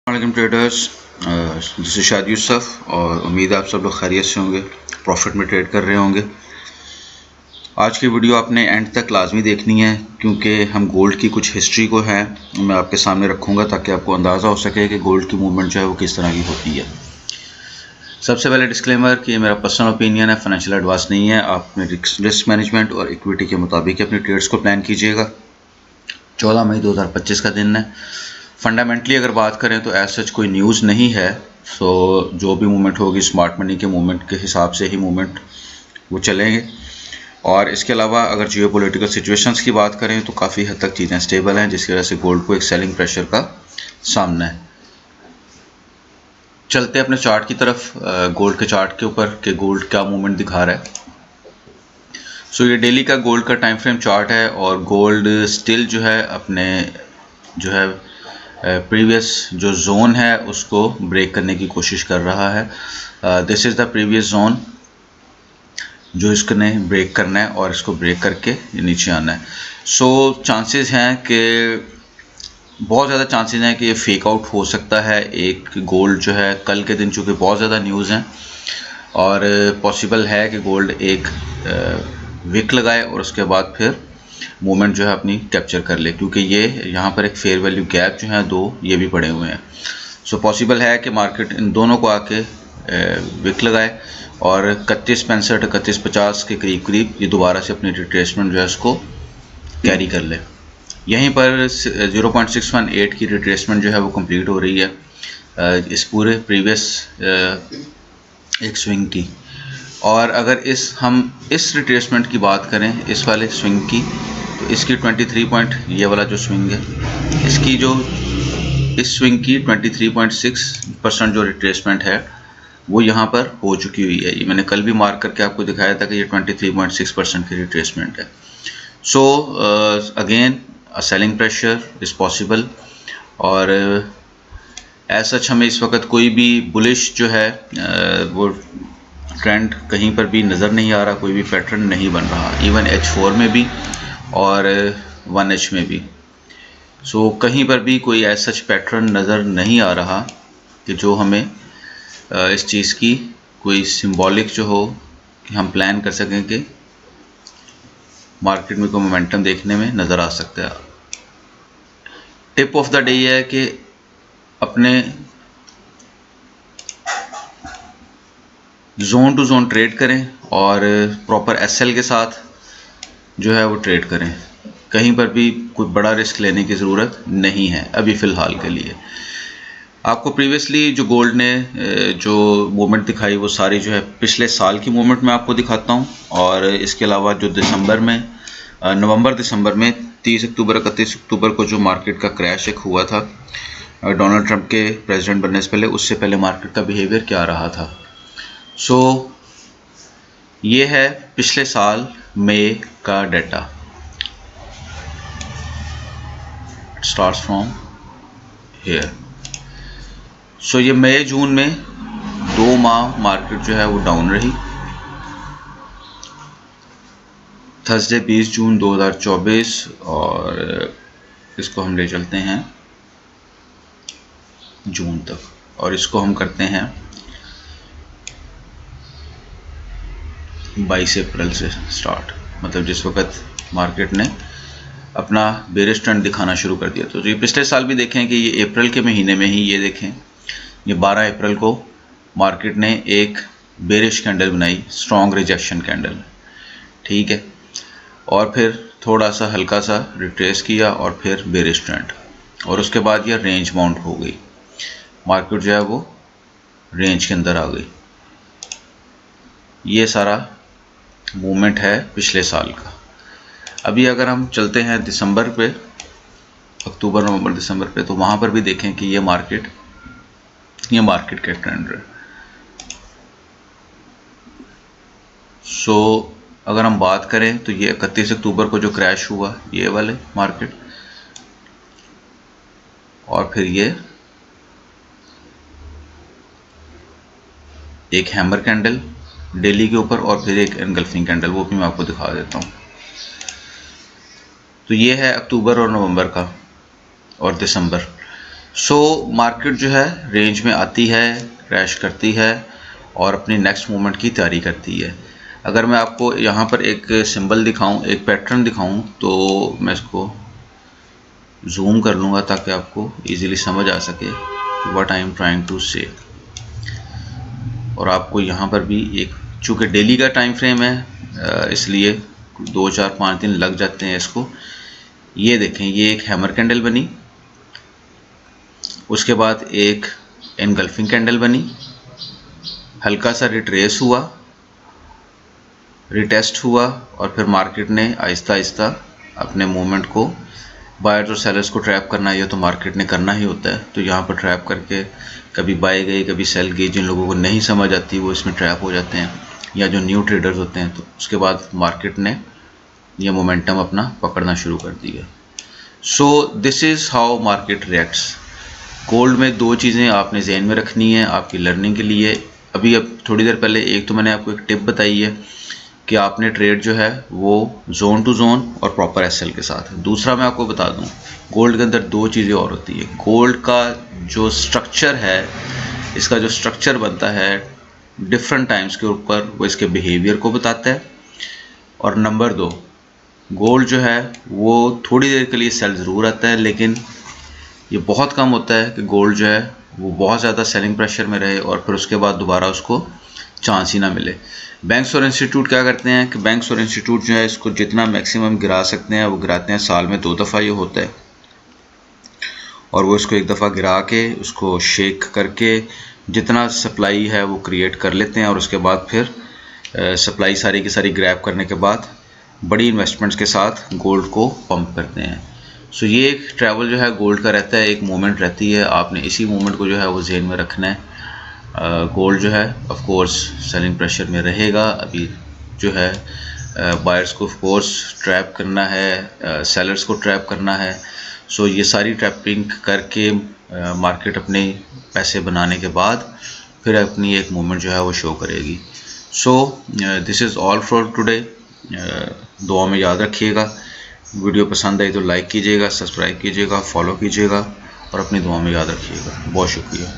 वालेकुम traders, this is शाद यूसुफ और उम्मीद है आप सब लोग खैरियत से होंगे, प्रॉफिट में ट्रेड कर रहे होंगे। आज की वीडियो आपने एंड तक लाजमी देखनी है क्योंकि हम गोल्ड की कुछ हिस्ट्री को है मैं आपके सामने रखूँगा ताकि आपको अंदाज़ा हो सके कि गोल्ड की मूवमेंट जो है वो किस तरह की होती है। सबसे पहले डिस्क्लेमर कि ये मेरा पर्सनल ओपिनियन है, फाइनेंशियल एडवाइस नहीं है। आप अपने रिस्क मैनेजमेंट और इक्विटी के मुताबिक अपनी ट्रेड्स को प्लान कीजिएगा। 14 मई 2025 का दिन है। फंडामेंटली अगर बात करें तो एज सच कोई न्यूज़ नहीं है। सो जो भी मूवमेंट होगी स्मार्ट मनी के मूवमेंट के हिसाब से ही मूवमेंट वो चलेंगे। और इसके अलावा अगर जियोपॉलिटिकल सिचुएशंस की बात करें तो काफ़ी हद तक चीज़ें स्टेबल हैं, जिसकी वजह से गोल्ड को एक सेलिंग प्रेशर का सामना है। चलते अपने चार्ट की तरफ, गोल्ड के चार्ट के ऊपर कि गोल्ड क्या मूवमेंट दिखा रहा है। सो ये डेली का गोल्ड का टाइम फ्रेम चार्ट है और गोल्ड स्टिल जो है अपने जो है प्रीवियस जो जोन है उसको ब्रेक करने की कोशिश कर रहा है। This is the previous zone जो इसने ब्रेक करना है और इसको ब्रेक करके नीचे आना है। सो चांसेस हैं कि बहुत ज़्यादा चांसेस हैं कि ये फेक आउट हो सकता है। एक गोल्ड जो है कल के दिन चूँकि बहुत ज़्यादा न्यूज़ हैं और पॉसिबल है कि गोल्ड एक विक लगाए और उसके बाद फिर मूवमेंट जो है अपनी कैप्चर कर ले, क्योंकि ये यहाँ पर एक फेयर वैल्यू गैप जो है दो ये भी पड़े हुए हैं। सो पॉसिबल है कि मार्केट इन दोनों को आके विक लगाए और 3165 3150 के करीब करीब ये दोबारा से अपनी रिट्रेसमेंट जो है उसको कैरी कर ले। यहीं पर 0.618 की रिट्रेसमेंट जो है वो कंप्लीट हो रही है इस पूरे प्रीवियस एक स्विंग की। और अगर हम इस रिट्रेसमेंट की बात करें इस वाले स्विंग की, तो इसकी 23 पॉइंट ये वाला जो स्विंग है इसकी जो इस स्विंग की 23.6% जो रिट्रेसमेंट है वो यहाँ पर हो चुकी हुई है। ये मैंने कल भी मार्क करके आपको दिखाया था कि ये 23.6% की रिट्रेसमेंट है। So again a selling pressure is possible और एज सच हमें इस वक्त कोई भी बुलिश जो है वो ट्रेंड कहीं पर भी नज़र नहीं आ रहा, कोई भी पैटर्न नहीं बन रहा, इवन H4 में भी और 1H में भी। सो कहीं पर भी कोई एज सच पैटर्न नज़र नहीं आ रहा कि जो हमें इस चीज़ की कोई सिंबॉलिक जो हो कि हम प्लान कर सकें कि मार्केट में कोई मोमेंटम देखने में नज़र आ सकता है। टिप ऑफ द डे ये है कि अपने जोन टू जोन ट्रेड करें और प्रॉपर SL के साथ जो है वो ट्रेड करें। कहीं पर भी कोई बड़ा रिस्क लेने की ज़रूरत नहीं है अभी फ़िलहाल के लिए। आपको प्रीवियसली जो गोल्ड ने जो मूवमेंट दिखाई वो सारी जो है पिछले साल की मूवमेंट मैं आपको दिखाता हूँ। और इसके अलावा जो दिसंबर में नवंबर दिसंबर में 30 अक्टूबर 31 अक्टूबर को जो मार्केट का क्रैश एक हुआ था डोनाल्ड ट्रंप के प्रेसिडेंट बनने से पहले, उससे पहले मार्केट का बिहेवियर क्या रहा था। सो ये है पिछले साल मई का डाटा, स्टार्ट्स फ्रॉम हेयर। सो ये मई जून में 2 माह मार्केट जो है वो डाउन रही। थर्सडे 20 जून 2024 और इसको हम ले चलते हैं जून तक और इसको हम करते हैं 22 अप्रैल से स्टार्ट, मतलब जिस वक्त मार्केट ने अपना बेरिश ट्रेंड दिखाना शुरू कर दिया। तो ये पिछले साल भी देखें कि ये अप्रैल के महीने में ही ये देखें ये 12 अप्रैल को मार्केट ने एक बेरिश कैंडल बनाई, स्ट्रॉन्ग रिजेक्शन कैंडल, ठीक है। और फिर थोड़ा सा हल्का सा रिट्रेस किया और फिर बेरिश ट्रेंड और उसके बाद ये रेंज बाउंड हो गई, मार्केट जो है वो रेंज के अंदर आ गई। ये सारा मूवमेंट है पिछले साल का। अभी अगर हम चलते हैं दिसंबर पे, अक्टूबर नवंबर दिसंबर पे, तो वहाँ पर भी देखें कि ये मार्केट के ट्रेंड है। सो अगर हम बात करें तो ये 31 अक्टूबर को जो क्रैश हुआ ये वाले मार्केट, और फिर ये एक हैमर कैंडल डेली के ऊपर और फिर एक एनगल्फिंग कैंडल, वो भी मैं आपको दिखा देता हूँ। तो ये है अक्टूबर और नवंबर का और दिसंबर। सो मार्केट जो है रेंज में आती है, क्रैश करती है और अपनी नेक्स्ट मूवमेंट की तैयारी करती है। अगर मैं आपको यहाँ पर एक सिंबल दिखाऊं, एक पैटर्न दिखाऊं, तो मैं इसको जूम कर लूँगा ताकि आपको इजीली समझ आ सके कि what I am trying to say. और आपको यहाँ पर भी एक, चूँकि डेली का टाइम फ्रेम है इसलिए 2, 4, 5 दिन लग जाते हैं इसको। ये देखें, ये एक हैमर कैंडल बनी, उसके बाद एक एनगल्फिंग कैंडल बनी, हल्का सा रिट्रेस हुआ, रिटेस्ट हुआ और फिर मार्केट ने आहिस्ता आहिस्ता अपने मूवमेंट को, बायर्स और सेलर्स को ट्रैप करना है, ये तो मार्केट ने करना ही होता है। तो यहाँ पर ट्रैप करके कभी बाय गए कभी सेल गए, जिन लोगों को नहीं समझ आती वो इसमें ट्रैप हो जाते हैं, या जो न्यू ट्रेडर्स होते हैं। तो उसके बाद मार्केट ने ये मोमेंटम अपना पकड़ना शुरू कर दिया। So this is how market reacts. Gold में 2 चीज़ें आपने जहन में रखनी है आपकी लर्निंग के लिए। अब थोड़ी देर पहले एक तो मैंने आपको एक टिप बताई है कि आपने ट्रेड जो है वो जोन टू जोन और प्रॉपर एसएल के साथ। दूसरा मैं आपको बता दूं, गोल्ड के अंदर 2 चीज़ें और होती है। गोल्ड का जो स्ट्रक्चर है, इसका जो स्ट्रक्चर बनता है डिफरेंट टाइम्स के ऊपर, वो इसके बिहेवियर को बताता है। और नंबर 2, गोल्ड जो है वो थोड़ी देर के लिए सेल ज़रूर आता है, लेकिन ये बहुत कम होता है कि गोल्ड जो है वो बहुत ज़्यादा सेलिंग प्रेशर में रहे और फिर उसके बाद दोबारा उसको चांस ही ना मिले। बैंक्स और इंस्टीट्यूट क्या करते हैं कि बैंक्स और इंस्टीट्यूट जो है इसको जितना मैक्सिमम गिरा सकते हैं वो गिराते हैं। साल में 2 दफ़ा ये होता है और वो इसको एक दफ़ा गिरा के उसको शेक करके जितना सप्लाई है वो क्रिएट कर लेते हैं और उसके बाद फिर सप्लाई सारी की सारी ग्रैब करने के बाद बड़ी इन्वेस्टमेंट्स के साथ गोल्ड को पंप करते हैं। सो ये एक ट्रैवल जो है गोल्ड का रहता है, एक मूवमेंट रहती है, आपने इसी मूवमेंट को जो है वो जेहन में रखना है। गोल्ड जो है ऑफ कोर्स सेलिंग प्रेशर में रहेगा। अभी जो है बायर्स को ऑफ कोर्स ट्रैप करना है, सेलर्स को ट्रैप करना है। सो ये सारी ट्रैपिंग करके मार्केट अपने पैसे बनाने के बाद फिर अपनी एक मूवमेंट जो है वो शो करेगी। So this is all for today. दुआ में याद रखिएगा। वीडियो पसंद आई तो लाइक कीजिएगा, सब्सक्राइब कीजिएगा, फॉलो कीजिएगा और अपनी दुआ में याद रखिएगा। बहुत शुक्रिया।